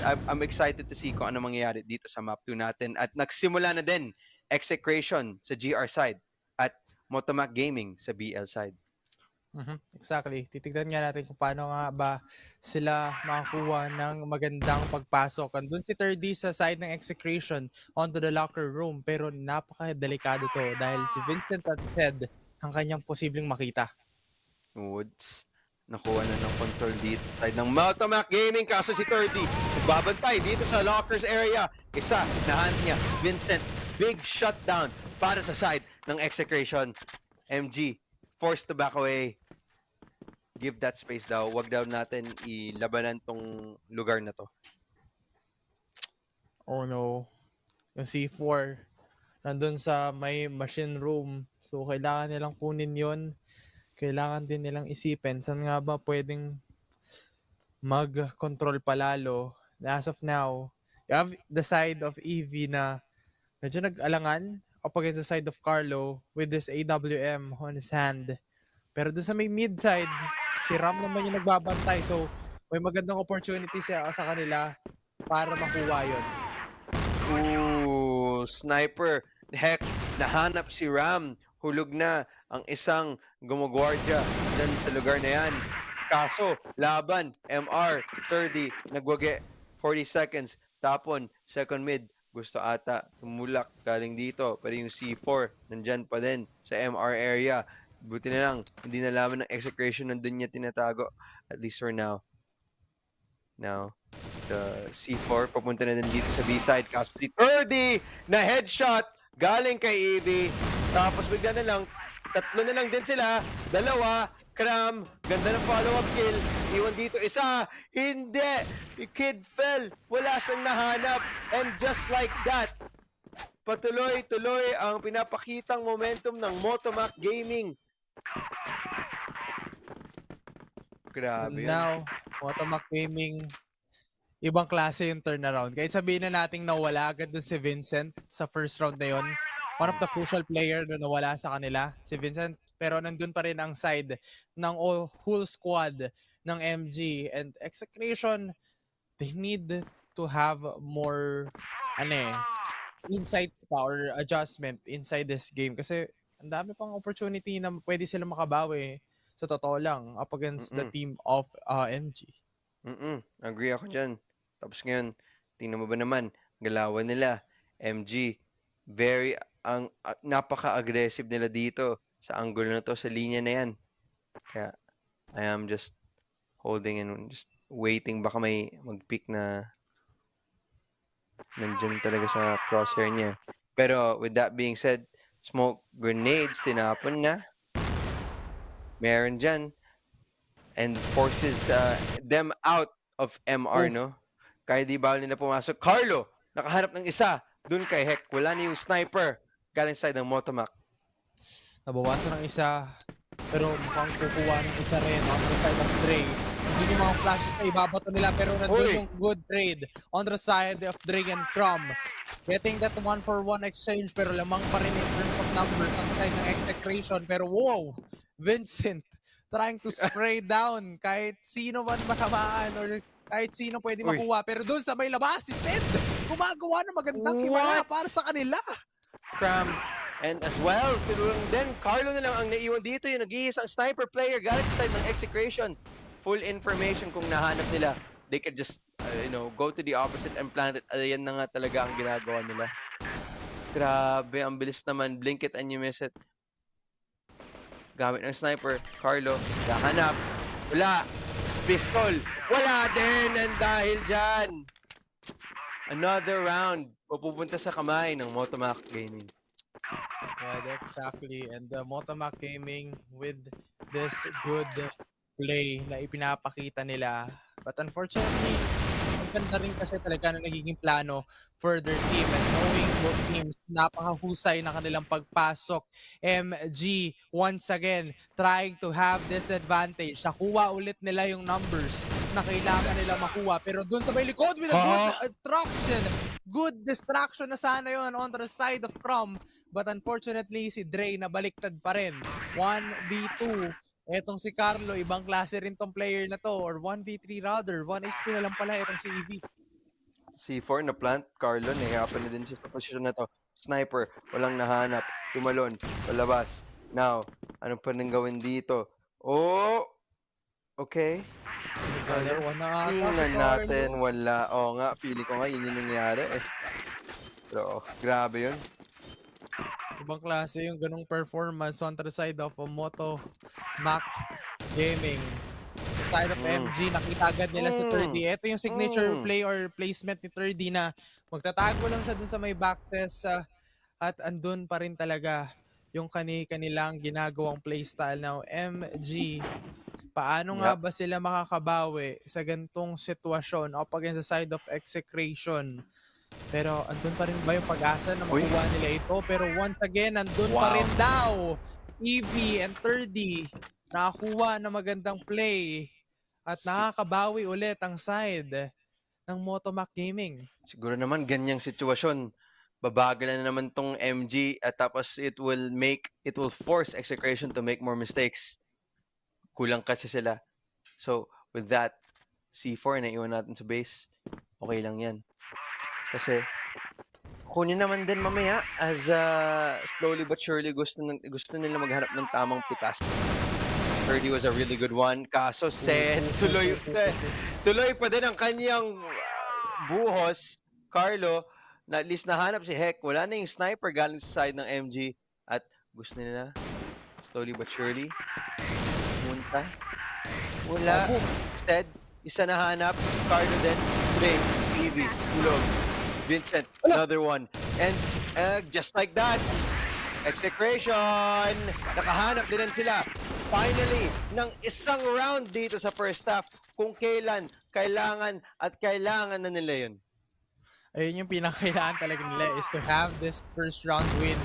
I'm excited to see kung ano mangyayari dito sa map 2 natin. At nagsimula na din Execration sa GR side at Motomac Gaming sa BL side. Exactly. Titignan nga natin kung paano nga ba sila makakuha ng magandang pagpasok. Andun si 3D sa side ng Execration onto the locker room, pero napaka-delikado to dahil si Vincent at Ted ang kanyang posibleng makita. Woods, nakuha na ng control dito side ng Motomac Gaming, kaso si 30 nagbabantay dito sa lockers area. Isa, nahan niya, Vincent, big shutdown para sa side ng Execration. MG, forced to back away. Give that space daw. Wag daw natin ilabanan tong lugar na to. Oh no. Yung C4 nandun sa may machine room. So kailangan nilang kunin yon. Kailangan din nilang isipin saan nga ba pwedeng mag-control palalo. As of now, you have the side of EV na medyo nag-alangan up against the side of Carlo with this AWM on his hand. Pero dun sa may mid side, si Ram naman yung nagbabantay. So, may magandang opportunity sa kanila para makuha yon. Ooh, sniper. Heck, nahanap si Ram. Hulog na ang isang gumagwardya dyan sa lugar na yan. Kaso, laban, MR, 30, nagwage, 40 seconds, tapon, second mid, gusto ata tumulak galing dito. Pero yung C4, nandyan pa din sa MR area. Buti na lang, hindi nalaman ng execution, nandun niya tinatago. At least for now. Now, the C4 papunta na din dito sa B-side. Kaso si 30 na headshot galing kay EV. Tapos bigla na lang, tatlo na lang din sila. Dalawa, Cram, ganda ng follow-up kill. Iwan dito isa, hindi! The kid fell, wala siyang nahanap. And just like that, patuloy-tuloy ang pinapakitang momentum ng Motomac Gaming. Grabe yan. Now, Motomac Gaming, ibang klase yung turnaround. Kahit sabihin na nating nawala agad dun si Vincent sa first round na yon. One of the crucial player na nawala sa kanila, si Vincent. Pero nandun pa rin ang side ng whole squad ng MG and Execration. They need to have more insights pa or adjustment inside this game kasi ang dami pang opportunity na pwede sila makabawi sa totoo lang up against the team of MG. Agree ako dyan. Tapos ngayon, tingnan mo ba naman, galawan nila, MG, napaka-aggressive nila dito sa angle na to, sa linya na yan. Kaya, I am just holding and just waiting. Baka may mag-pick na nandyan talaga sa crosshair niya. Pero, with that being said, smoke grenades, tinapon na. Meron dyan. And forces them out of MR, no? Kaya di bawal nila pumasok. Carlo, nakahanap ng isa. Dun kay Heck, wala na yung sniper. Galing side ng Motomac. Nabawasan ng isa, pero mukhang kukuha ng isa rin on the side of Dre. Hindi yung mga flashes na ibabato nila, pero nandun yung good trade on the side of Dre and Crum. Getting that 1-for-1 exchange, pero lamang pa rin in terms of numbers ang side ng Execration. Pero wow, Vincent trying to spray down kahit sino man matamaan or kahit sino pwede makuha. Pero doon sa may labas, si Sid gumagawa ng magandang himala para sa kanila. Cram. And as well, tulong din, Carlo na lang ang naiwan dito, yung nag-iisang sniper player galing sa side ng Execration. Full information kung nahanap nila. They could just, go to the opposite and plant it. Ayan na nga talaga ang ginagawa nila. Grabe, ang bilis naman. Blink it and you miss it. Gamit ng sniper, Carlo, kahanap. Wala. Pistol. Wala din. And dahil dyan, another round pupunta sa kamay ng Motomac Gaming. Yeah, exactly. And Motomac Gaming with this good play na ipinapakita nila. But unfortunately, ang ganda rin kasi talaga na nagiging plano for their team. And knowing both teams, napakahusay na kanilang pagpasok. MG, once again, trying to have this advantage. Nakuha ulit nila yung numbers na kailangan nila makuha. Pero dun sa may likod with a good attraction, good distraction na sana yun on the side of Crum. But unfortunately, si Dre nabaliktad pa rin. 1v2. Etong si Carlo, ibang klase rin tong player na to. Or 1v3 rather. 1 HP na lang pala etong si EV. C4 na plant. Carlo, nahihirapan na din siya sa posisyon na to. Sniper, walang nahanap. Tumalon, palabas. Now, ano pa nang gawin dito? Oh! Okay. Another Carlo. one na ata si Tingnan Carlo. natin, wala. Oo nga, feeling ko nga yun yung nangyari eh. Pero, grabe yun. Ibang klase yung ganong performance on the side of Moto Mac Gaming. Sa side of MG, nakita agad nila si 30. Ito yung signature play or placement ni 30 na magtatago lang siya dun sa may boxes at andun pa rin talaga yung kanilang ginagawang playstyle. Now, MG, paano nga Yep. ba sila makakabawi sa gantong sitwasyon up against the side of execration? Pero andun pa rin ba yung pag-asa na Uy. makuha nila ito? Pero once again, andun pa Wow. rin daw. EV and 30 nakakuha ng magandang play at nakakabawi ulit ang side ng Motomac Gaming. Siguro naman ganyang sitwasyon. Babagalan na naman tong MG at tapos it will force execration to make more mistakes. Kulang kasi sila. So, with that, C4 na iwan natin sa base. Okay lang yan. Kasi, kunin naman din mamaya as slowly but surely gusto nila maghanap ng tamang pitas. 30 was a really good one. Kaso, tuloy pa din ang kanyang buhos. Carlo, na at least nahanap si Heck. Wala na yung sniper galing sa side ng MG. At gusto nila, slowly but surely, pumunta. Wala. Instead, isa nahanap. Carlo din. Play. Evie. Tulog. Vincent. Another one. And just like that, execration. Nakahanap din sila. Finally, ng isang round dito sa first half kung kailan kailangan na nila yun. Ayun yung pinakailangan talaga nila is to have this first round win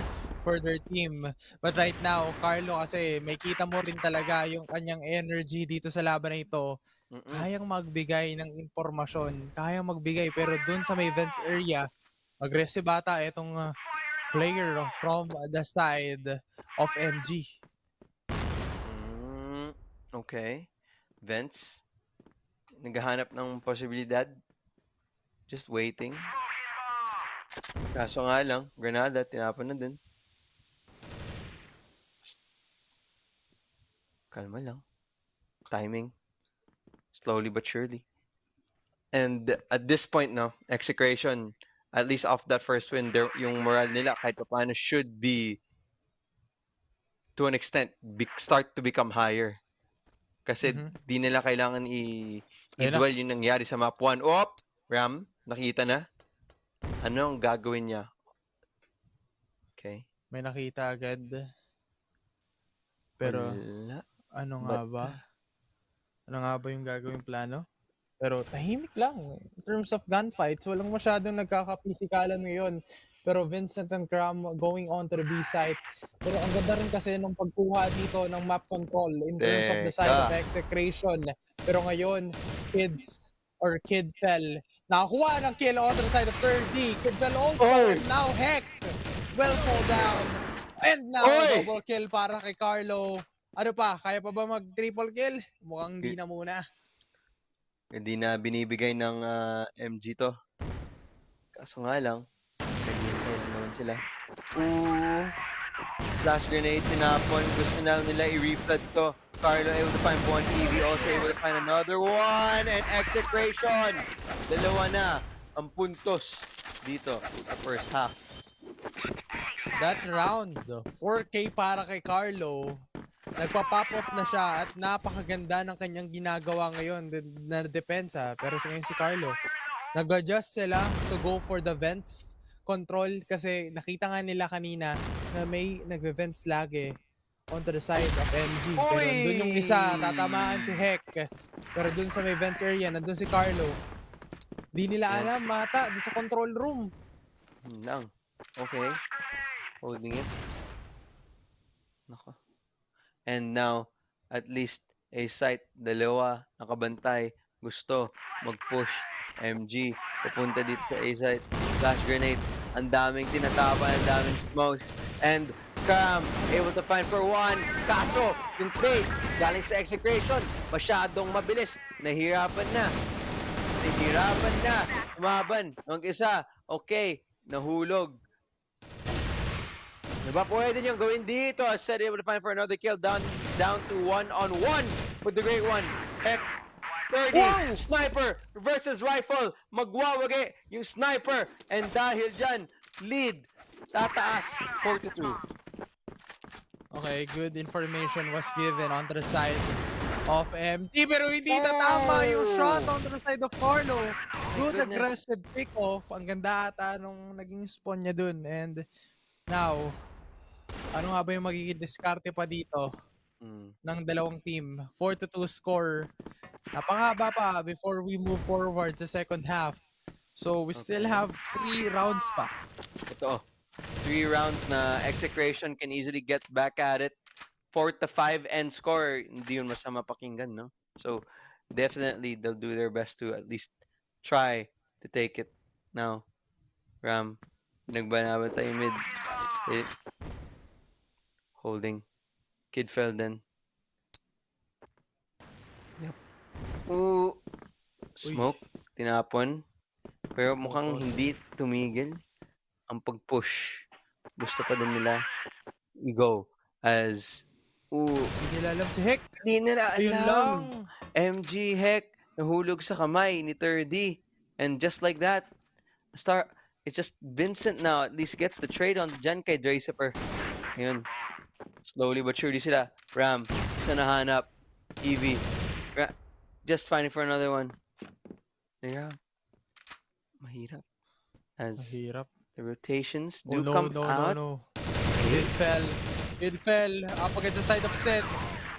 for their team. But right now, Carlo kasi may kita mo rin talaga yung kanyang energy dito sa laban na ito. Kayang magbigay ng impormasyon, kayang magbigay pero dun sa may vents area, aggressive bata itong player from the side of MG. Okay. Vents. Naghahanap ng posibilidad. Just waiting. Kaso nga lang, Granada, tinapon na din. Kalma lang. Timing. Slowly but surely. And at this point, no, execration, at least off that first win, yung morale nila kahit pa paano should be, to an extent, start to become higher. Kasi di nila kailangan i-duel yung nangyari sa map 1. Ram, nakita na. Ano ang gagawin niya? Okay. May nakita agad. Pero, Wala. ano nga ba? Ano nga ba yung gagawing plano? Pero tahimik lang. In terms of gunfights, walang masyadong nagkakapisikalan ngayon. Pero Vincent and Cram going on to the B site. Pero ang ganda rin kasi nung pagkuha dito ng map control in terms of the side of execration. Pero ngayon, Kid fell. Nakakuha ng kill on the side of 30. Kid fell also. And now Heck will fall down. And now double kill para kay Carlo. Ano pa? Kaya pa ba mag-triple kill? Mukhang hindi na muna. Hindi na binibigay ng MG to. Kaso nga lang, naghihintay lang naman sila. Flash grenade, tinapon. Gusto na nila i-reflood to. Carlo able to find one. Evie also able to find another one. And execration. Dalawa na ang puntos dito sa first half. That round, 4K para kay Carlo. Nagpa-pop off na siya at napakaganda ng kanyang ginagawa ngayon na depensa. Pero ngayon si Carlo, nag-adjust sila to go for the vents control kasi nakita nga nila kanina na may nag-vents lagi onto the side of MG. Pero dun yung isa, tatamaan si Heck. Pero dun sa may vents area, nandun si Carlo. Di nila alam, mata, di sa control room. Lang. Okay. Holding it. Nako. And now, at least a site, dalawa, nakabantay, gusto mag-push. MG, pupunta dito sa A site. Flash grenades, ang daming tinatapan, ang daming smokes. And Cram, able to find for one. Kaso, yung trade, galing sa execration, masyadong mabilis. Nahihirapan na. Hinirapan na. Tumaban. Ang isa. Okay. Nahulog. Diba pwede niyang gawin dito? Said able to find for another kill. Down to 1-on-1 with the great one. Heck. 30. Wow! Sniper versus rifle. Magwawagi yung sniper. And dahil dyan, lead. Tataas. 4-2. Okay, good information was given on the side of MG, pero hindi tatama yung shot on the side of Carlo. Good goodness. aggressive pick-off. Ang ganda ata nung naging spawn niya dun. And now, ano nga ba yung magiging diskarte pa dito ng dalawang team? 4-2 score. Napakahaba pa before we move forward sa second half. So we still Okay. have 3 rounds pa. Ito. 3 rounds na execration can easily get back at it. 4-5 end score. Hindi yun masama pakinggan, no? So, definitely, they'll do their best to at least try to take it. Now, Ram, nagbanaban tayo mid. Eh, holding. Kid fell then. Yep. Ooh. Smoke. Tinapon. Pero mukhang hindi tumigil ang pag-push. Gusto pa din nila i-go as Hindi nila alam si Heck. hindi nila Ayun alam. lang. MG Heck nahulog sa kamay ni 30. And just like that, it's just Vincent now at least gets the trade on dyan kay Draciper. Ayun. Slowly but surely sila. Ram, isa nahanap. EV. Just finding for another one. Ram. Mahirap. As Mahirap. the rotations Oh do no, come no, out. no, no. It fell. It fell. Up against the side of Seth.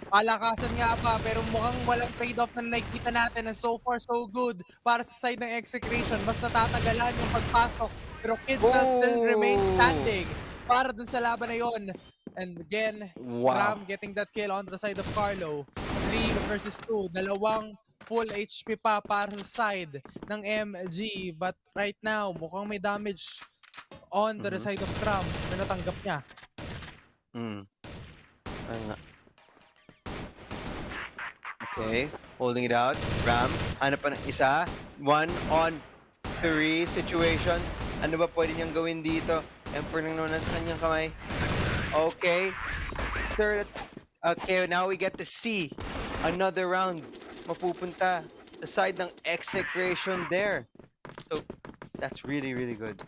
Palakasan nga pa, pero mukhang walang trade-off na nakikita natin. And so far, so good para sa side ng execution. Mas natatagalan yung pagpasok. Pero Kidfell still remains standing para dun sa laban na yon. And again, Wow. Ram getting that kill on the side of Carlo. 3 versus 2. Dalawang full HP pa para sa side ng MG. But right now, mukhang may damage on the side of Ram na natanggap niya. Ayun nga. Okay, holding it out. Ram, hanap pa ng isa. 1-on-3 situation. Ano ba pwede niyang gawin dito? Emperor nang naman sa kanyang kamay. Okay. Third. Okay, now we get to see another round mapupunta sa side ng execration there. So, that's really, really good.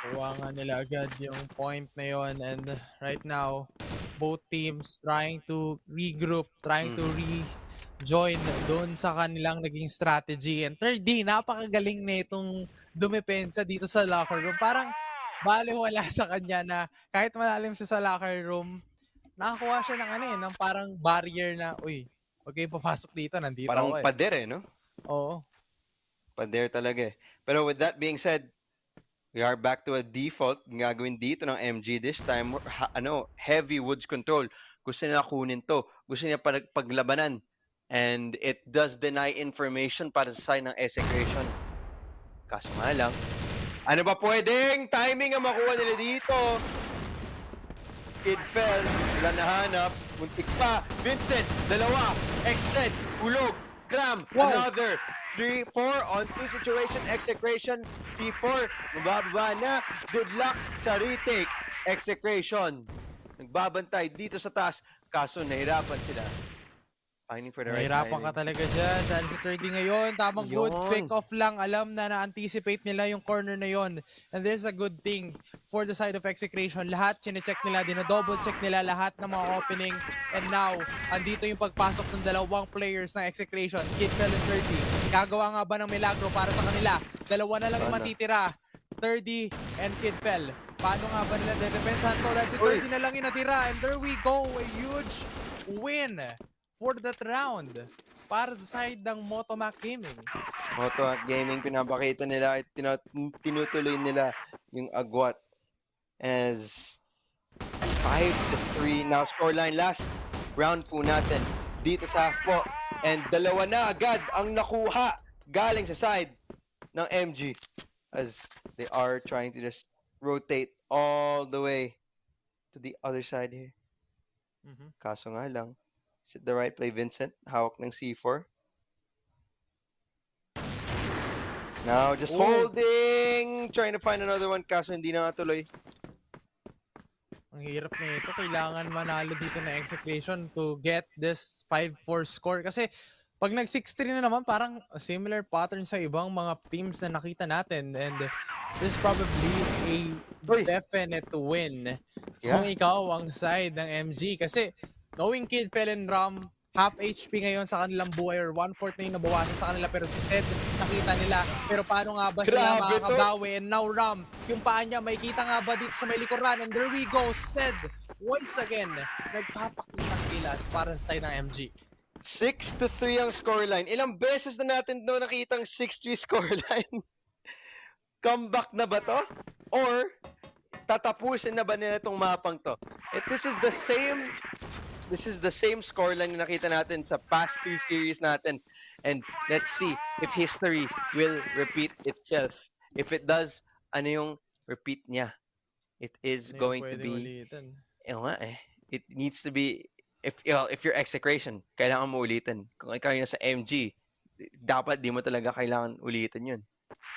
Kuha nga nila agad yung point na yon, and right now, both teams trying to regroup, trying to rejoin doon sa kanilang naging strategy. And third D, napakagaling na itong dumepensa dito sa locker room. Parang baliwala sa kanya na kahit malalim siya sa locker room, nakakuha siya ng ano ng parang barrier na, uy, huwag kayong papasok dito, nandito Parang ako pader no? Oo. Pader talaga Pero with that being said, we are back to a default. Gagawin dito ng MG this time, heavy woods control. Gusto nila kunin to. Gusto nila paglabanan. And it does deny information para sa side ng execution. Kaso nga lang, ano ba pwedeng timing ang makuha nila dito? Kid fell, wala nahanap, muntik pa. Vincent, dalawa, Exed, ulog, Cram, another. 3-4 on 2 situation, execration, C4, mabababa na, good luck sa retake, execration. Nagbabantay dito sa taas, kaso nahirapan sila. Finding for the right Nahirapan timing. ka talaga dyan dahil si 30 ngayon, tamang good Yun. pick-off lang, alam na na-anticipate nila yung corner na yon. And this is a good thing for the side of execration. Lahat chinecheck nila, dinodouble check nila lahat ng mga opening. And now, andito yung pagpasok ng dalawang players ng execration, Kidfell and 30. Gagawa nga ba ng milagro para sa kanila? Dalawa na lang yung matitira, 30 and Kidfell. Paano nga ba nila dedepensahan to? Dahil si 30 na lang yung natira. And there we go, a huge win for that round para sa side ng Motomac Gaming. Motomac Gaming, pinapakita nila at tinutuloy nila yung agwat as 5-3 now scoreline. Last round po natin dito sa po, and dalawa na agad ang nakuha galing sa side ng MG as they are trying to just rotate all the way to the other side here. Kaso nga lang, is it the right play? Vincent, hawak ng C4. Now, just Oh, holding. Trying to find another one. Kaso hindi na nga tuloy. ang hirap na ito. Kailangan manalo dito na execution to get this 5-4 score. Kasi pag nag 6-3 na naman, parang similar pattern sa ibang mga teams na nakita natin. And this is probably a Uy! definite win kung Yeah. ikaw ang side ng MG. Kasi knowing Kid, Fel, and Ram, half HP ngayon sa kanilang buhay or 1/4 na yung nabawasan sa kanila pero si Zed nakita nila pero paano nga ba sila Grabe to. makakabawi and now Ram yung paa niya may kita nga ba dito sa may likuran and there we go Zed once again nagpapakitang gilas para sa side ng MG. 6-3 ang scoreline. Ilang beses na natin daw nakitang 6-3 scoreline? Comeback na ba to? Or tatapusin na ba nila itong mapang to? This is the same scoreline na nakita natin sa past 2 series natin. And let's see if history will repeat itself. If it does, ano yung repeat niya? It is Ano yung going to pwedeng be, ulitin? it needs to be, if you're execration, kailangan mo ulitin. Kung ikaw yung nasa MG, dapat di mo talaga kailangan ulitin yun.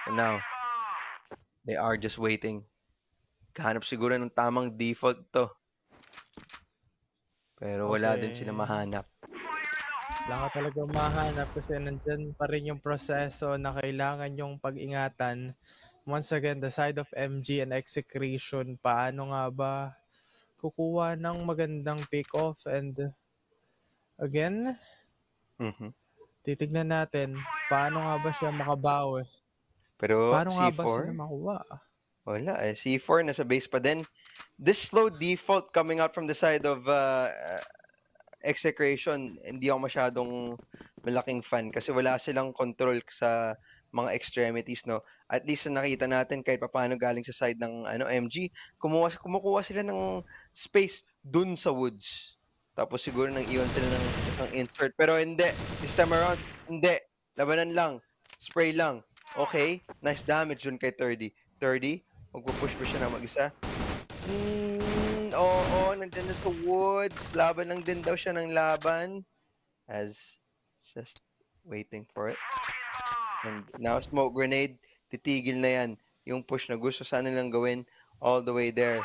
So now, they are just waiting. Kahanap siguro ng tamang default to. Pero wala din sila Okay. mahanap. Wala ka talaga mahanap kasi nandyan pa rin yung proseso na kailangan yung pag-ingatan. Once again, the side of MG and execution, paano nga ba kukuha ng magandang pick-off and again, Mhm. titignan natin paano nga ba siya makabawi. Pero Paano nga ba sila C4, makuha? wala eh. C4 nasa base pa din. This slow default coming out from the side of execration, hindi ako masyadong malaking fan kasi wala silang control sa mga extremities, no? At least na nakita natin kahit papaano galing sa side ng MG, kumukuha sila ng space dun sa woods. Tapos siguro nang iwan sila ng isang insert. Pero hindi. This time around, hindi. Labanan lang. Spray lang. Okay. Nice damage dun kay 30. 30, magpupush pa siya na mag-isa. Oo, nandiyan na sa woods. Laban lang din daw siya ng laban. As just waiting for it. And now smoke grenade, titigil na yan. Yung push na gusto sana nilang gawin all the way there.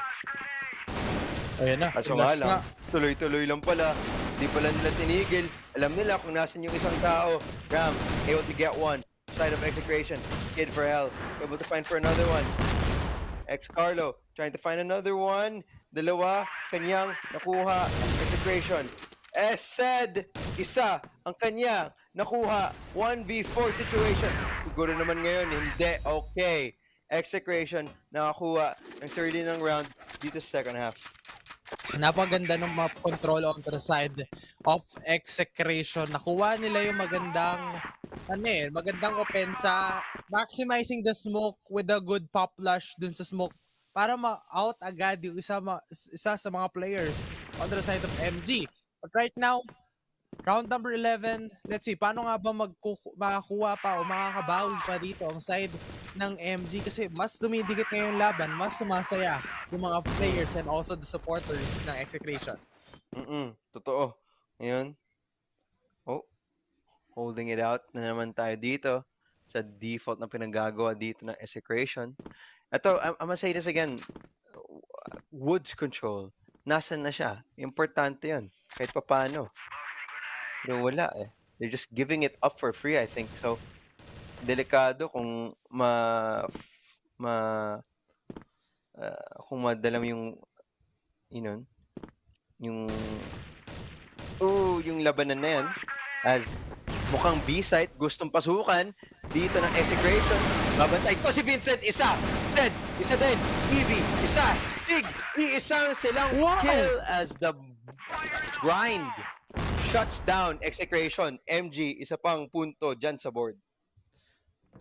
Ayan na, Kaso nga flash lang, nga. tuloy-tuloy lang pala. Di pala nila tinigil. Alam nila kung nasan yung isang tao. Ram, able to get one. Side of execration. Kid for hell. Able to find for another one. Carlo trying to find another one. Dalawa, kanyang nakuha. Execration. Said, isa ang kanyang nakuha. 1v4 situation. Siguro naman ngayon, hindi. Okay. Execration, nakakuha ng sarili ng round dito sa second half. Napaganda ng map control on the side of execration. Nakuha nila yung magandang opensa, maximizing the smoke with a good pop flash dun sa smoke para ma-out agad yung isa sa mga players on the side of MG. But right now, round number 11, let's see, paano nga ba makakuha pa o makakabawi pa dito ang side ng MG kasi mas dumidikit ngayon laban, mas sumasaya yung mga players and also the supporters ng execration. Totoo. Ngayon, holding it out na naman tayo dito sa default na pinagagawa dito ng execration. Ito, I'm gonna say this again. Woods control. Nasaan na siya? Importante yun. Kahit papaano. Pero wala eh. They're just giving it up for free, I think. So, delikado kung kung madala mo yung yung labanan na yan as mukhang B-site gustong pasukan dito ng execration. Babantay ko si Vincent, isa. Zed, isa din. Evie, isa. Big, iisang silang kill as the grind shuts down execration. MG, isa pang punto dyan sa board.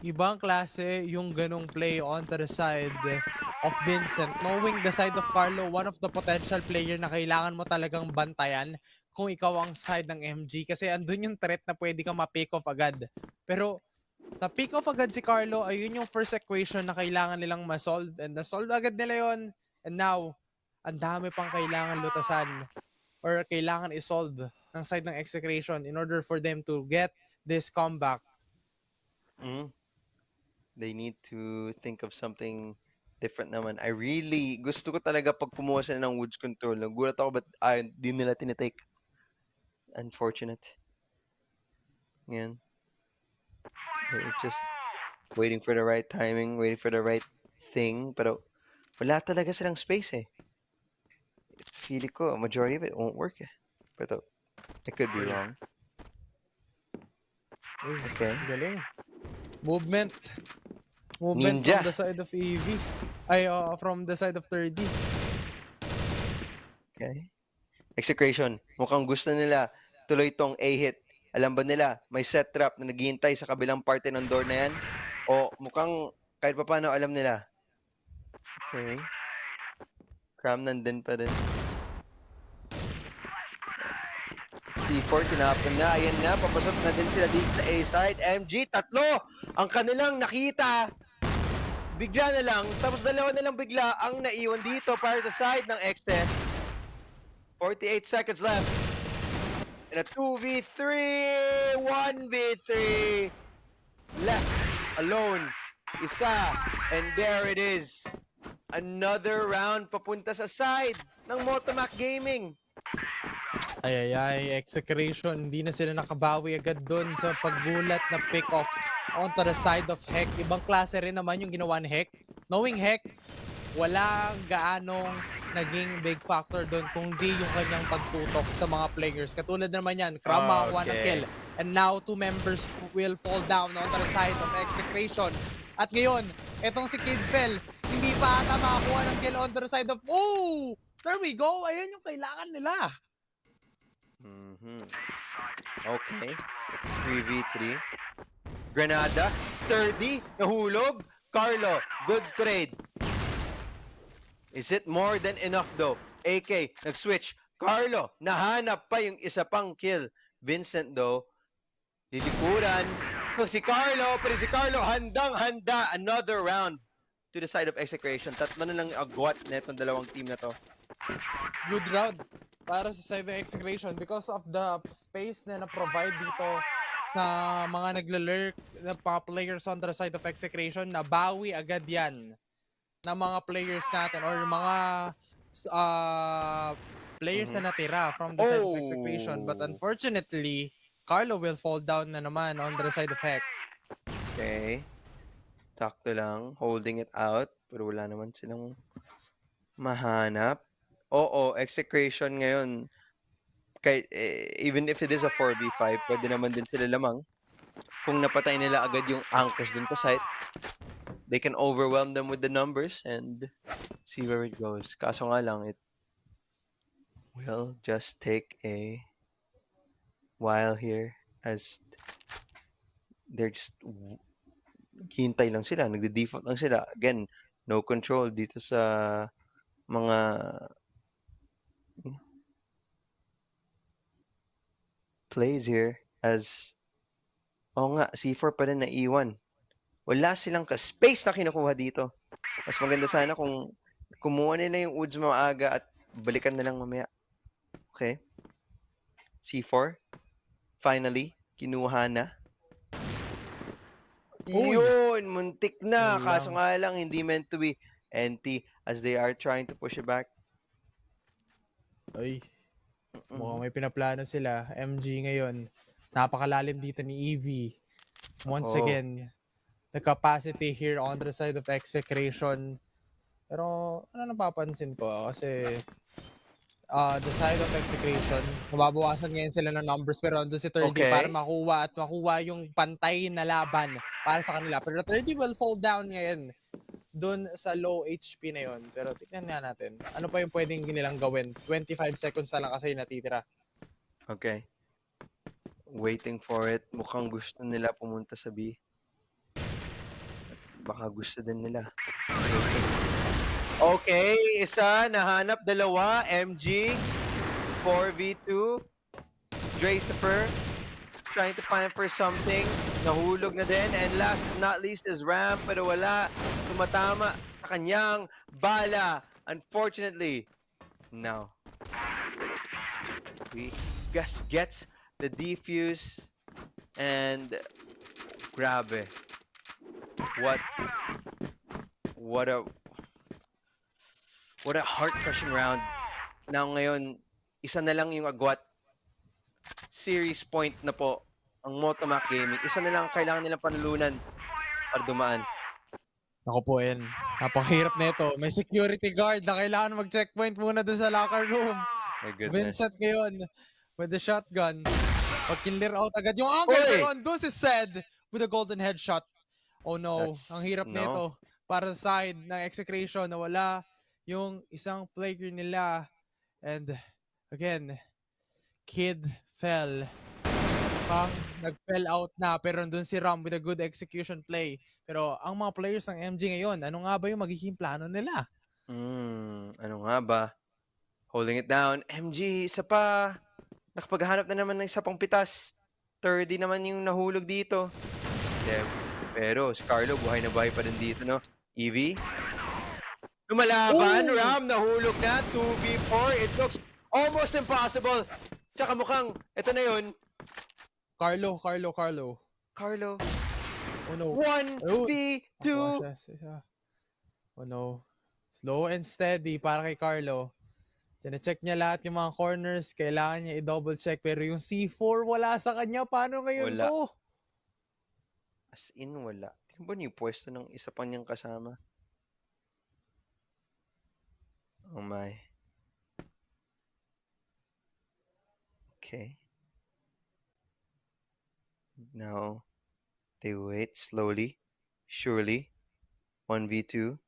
Ibang klase yung ganong play on the side of Vincent. Knowing the side of Carlo, one of the potential player na kailangan mo talagang bantayan kung ikaw ang side ng MG kasi andun yung threat na pwede kang ma-pick off agad. Pero na-pick off agad si Carlo, ayun yung first equation na kailangan nilang ma-solve and na-solve agad nila yon. And now, ang dami pang kailangan lutasan or kailangan i-solve ng side ng execration in order for them to get this comeback. They need to think of something different naman. I really, gusto ko talaga pag kumuha sila ng Woods Control. Nagulat ako ba't di nila tinitake. Unfortunate. Yan. They're just waiting for the right timing, waiting for the right thing. Pero wala talaga silang space eh. Feeling ko, majority of it won't work eh. Pero I could be wrong. Uy, Okay. galing. Movement. Movement Ninja. from the side of EV. Ay, from the side of 30. Okay. Execration. Mukhang gusto nila tuloy tong A-hit. Alam ba nila, may set trap na naghihintay sa kabilang parte ng door na yan? O mukhang kahit pa paano alam nila. Okay. Cram nandun pa rin. C4, tinapon na. Ayan na, papasok na din sila dito sa A-side. MG, tatlo ang kanilang nakita. Bigla na lang, tapos dalawa na lang bigla ang naiwan dito para sa side ng XF. 48 seconds left. In a 2v3, 1v3. Left alone. Isa. And there it is. Another round papunta sa side ng Motomac Gaming. Ay, execration. Hindi na sila nakabawi agad doon sa paggulat na pick-off onto the side of Heck. Ibang klase rin naman yung ginawa ni Heck. Knowing Heck, walang gaanong naging big factor doon kung di yung kanyang pagtutok sa mga players. Katulad naman yan, Kram makakuha ng kill. And now, 2 members will fall down onto the side of execration. At ngayon, etong si Kidfell, hindi pa ata makakuha ng kill onto the side of... Oh! There we go! Ayan yung kailangan nila. Okay. 3v3. Granada. 30. Nahulog. Carlo. Good trade. Is it more than enough though? AK. Nag-switch. Carlo. Nahanap pa yung isa pang kill. Vincent though. Lilikuran. Si Carlo. Pero si Carlo handang-handa. Another round to the side of execration. Tatlo na lang yung agwat na itong dalawang team na to. Good round para sa side ng execration because of the space na na-provide dito na mga naglalurk na mga players on the side of execration, na bawi agad yan ng mga players natin or mga players na natira from the side of execration. But unfortunately, Carlo will fall down na naman on the side of Heck. Okay. Sakto lang. Holding it out. Pero wala naman silang mahanap. Oo, execration ngayon. Kahit, even if it is a 4v5, pwede naman din sila lamang. Kung napatay nila agad yung anchors dun sa site, they can overwhelm them with the numbers and see where it goes. Kaso nga lang, it will just take a while here as they're just hintay lang sila, nagde-default lang sila. Again, no control dito sa mga plays here as nga, C4 pa rin naiwan. Wala silang space na kinukuha dito. Mas maganda sana kung kumuha nila yung Woods maaga at balikan na lang mamaya. Okay. C4. Finally, kinuha na. Yun! Muntik na! Kaso nga lang, hindi meant to be. NT as they are trying to push it back. Ay, mukhang may pinaplano sila. MG ngayon, napakalalim dito ni EV. Once again, the capacity here on the side of execration. Pero ano napapansin ko kasi the side of execration, nababawasan ngayon sila ng numbers pero andun si 30 para makuha yung pantay na laban para sa kanila. Pero 30 will fall down ngayon doon sa low HP na yon. Pero tignan nga natin. Ano pa yung pwedeng nilang gawin? 25 seconds na lang kasi natitira. Okay. Waiting for it. Mukhang gusto nila pumunta sa B. Baka gusto din nila. Okay, isa, nahanap, dalawa, MG, 4v2, Dracifer, trying to find for something, nahulog na din, and last but not least is Ram, pero wala, tumatama sa kanyang bala, unfortunately. No. Gus gets the defuse, and grabe. What what a what a heart-crushing round. Now ngayon, isa na lang yung agwat. Series point na po ang Motomac Gaming. Isa na lang ang kailangan nilang panulunan para dumaan. Ako po, yan. Napakahirap na ito. May security guard na kailangan mag-checkpoint muna dun sa locker room. My goodness. Vincent ngayon with the shotgun. Pag-clear out agad yung angle. Oy! Pero Andus is said with a golden headshot. Oh no, That's- ang hirap no. nito para sa side ng execration na wala yung isang player nila. And again, Kid fell. Pang nag-fell out na pero nandun si Ram with a good execution play. Pero ang mga players ng MG ngayon, ano nga ba yung magiging plano nila? Ano nga ba? Holding it down. MG, isa pa. Nakapaghanap na naman ng isa pang pitas. 30 naman yung nahulog dito. Yeah, pero si Carlo, buhay na buhay pa din dito, no? EV. Lumalaban, Ooh! Ram, nahulog na. 2v4. It looks almost impossible. Tsaka mukhang, ito na yun. Carlo. Carlo. Oh no. 1v2. Oh no. Slow and steady para kay Carlo. Tine-check niya lahat yung mga corners. Kailangan niya i-double check. Pero yung C4 wala sa kanya. Paano ngayon Wala. to? As in, wala. Tingnan ba niyo yung pwesto ng isa pa niyang kasama? Oh my. Okay. Now, they wait slowly, surely. 1v2.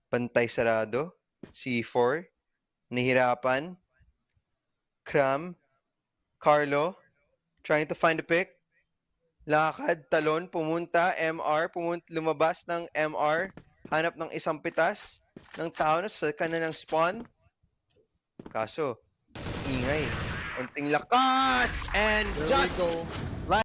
Pantay sarado. C4. Nahirapan. Cram. Carlo. Trying to find a pick. Lakad, talon, pumunta, MR, lumabas ng MR, hanap ng isang pitas ng tao na sa kanilang spawn. Kaso, ingay, unting lakas, and There we just go.